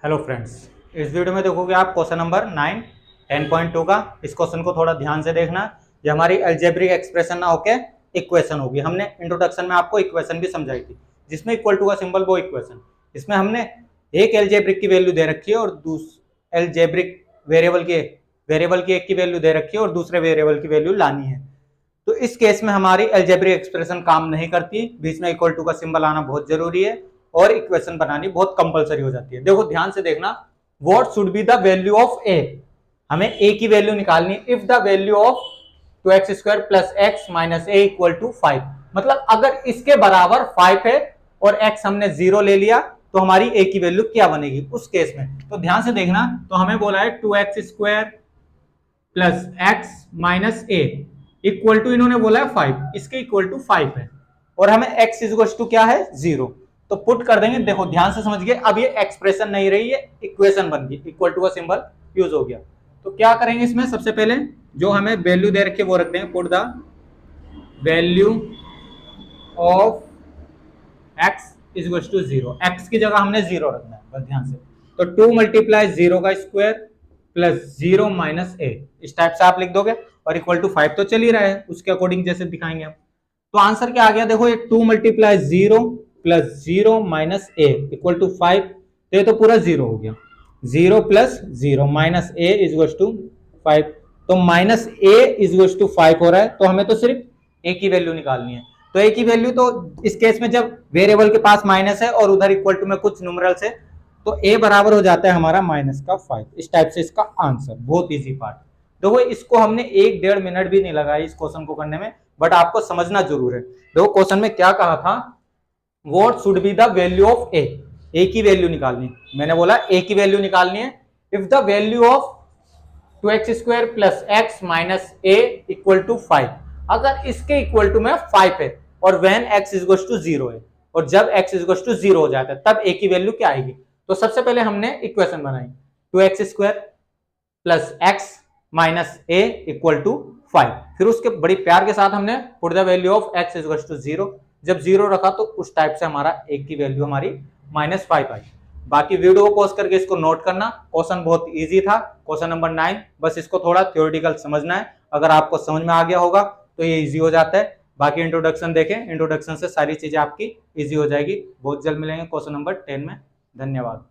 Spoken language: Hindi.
हेलो फ्रेंड्स, इस वीडियो में देखोगे आप क्वेश्चन नंबर 9 10.2 का। इस क्वेश्चन को थोड़ा ध्यान से देखना। ये हमारी अलजेब्रिक एक्सप्रेशन ना होके इक्वेशन होगी। हमने इंट्रोडक्शन में आपको इक्वेशन भी समझाई थी, जिसमें इक्वल टू का सिंबल वो इक्वेशन। इसमें हमने एक अलजेब्रिक की वैल्यू दे रखी है और अलजेब्रिक वेरिएबल की एक की वैल्यू दे रखी है और दूसरे वेरिएबल की वैल्यू लानी है। तो इस केस में हमारी अलजेब्रिक एक्सप्रेशन काम नहीं करती, बीच में इक्वल टू का सिंबल आना बहुत जरूरी है और इक्वेशन बनानी बहुत कंपलसरी हो जाती है। देखो ध्यान से देखना, what should be the value of A. हमें ए की वैल्यू निकालनी है। If the value of 2x² plus x minus A equal to 5, मतलब अगर इसके बराबर 5 है और x हमने 0 ले लिया तो हमारी a की वैल्यू क्या बनेगी उस केस में। तो ध्यान से देखना, तो हमें बोला है 2x² plus x minus A equal to, इन्होंने बोला है 5, इसके इक्वल टू 5 है और हमें x इक्वल टू क्या है 0, तो पुट कर देंगे। देखो ध्यान से समझिए, अब ये एक्सप्रेशन नहीं रही, ये इक्वेशन बन गई, इक्वल टू का सिंबल यूज हो गया। तो क्या करेंगे इसमें, सबसे पहले जो हमें वैल्यू दे रखी है वो रख देंगे, put the value of x equal to 0। x की जगह हमने 0 रखना है, बस ध्यान से। तो 2 मल्टीप्लाई 0 का स्क्वायर प्लस 0 माइनस ए, इस टाइप से आप लिख दोगे और इक्वल टू 5 तो चल ही रहा है, उसके अकॉर्डिंग जैसे दिखाएंगे हम। तो आंसर क्या आ गया, देखो ये 2 multiply 0 plus 0 minus A equal to 5, तो ये तो पूरा 0 हो गया। 0 plus 0 minus A equal to 5, तो माइनस ए इक्वल टू 5 हो रहा है, तो हमें तो सिर्फ ए की वैल्यू निकालनी है। तो ए की वैल्यू तो इस केस में जब वेरिएबल के पास माइनस है और उधर इक्वल टू में कुछ न्यूमरल्स है, तो ए बराबर हो जाता है हमारा माइनस का 5। इस टाइप से इसका आंसर, बहुत इजी पार्ट। देखो इसको हमने 1-1.5 मिनट भी नहीं लगाई इस क्वेश्चन को करने में, बट आपको समझना जरूर है। देखो क्वेश्चन में क्या कहा था, what should be the value of A, A की वैल्यू निकालनी है। मैंने बोला ए की वैल्यू निकालनी है। If the value of 2x² plus x minus A equal to 5, अगर इसके इक्वल टू में 5 है और व्हेन x इक्वल टू 0 है, और जब x इक्वल टू 0 हो जाता है तब a की वैल्यू क्या आएगी। तो सबसे पहले हमने इक्वेशन बनाई, 2x² plus x minus A equal to 5। फिर उसके बड़ी प्यार के साथ हमने put the value of x equal to 0। जब 0 रखा तो उस टाइप से हमारा a की वैल्यू हमारी -5 आई। बाकी वीडियो को पॉज करके इसको नोट करना। क्वेश्चन बहुत इजी था, क्वेश्चन नंबर 9, बस इसको थोड़ा थ्योरेटिकल समझना है। अगर आपको समझ में आ गया होगा तो ये इजी हो जाता है। बाकी इंट्रोडक्शन देखें, इंट्रोडक्शन से सारी चीजें आपकी इजी हो जाएगी। बहुत जल्द मिलेंगे क्वेश्चन नंबर 10 में। धन्यवाद।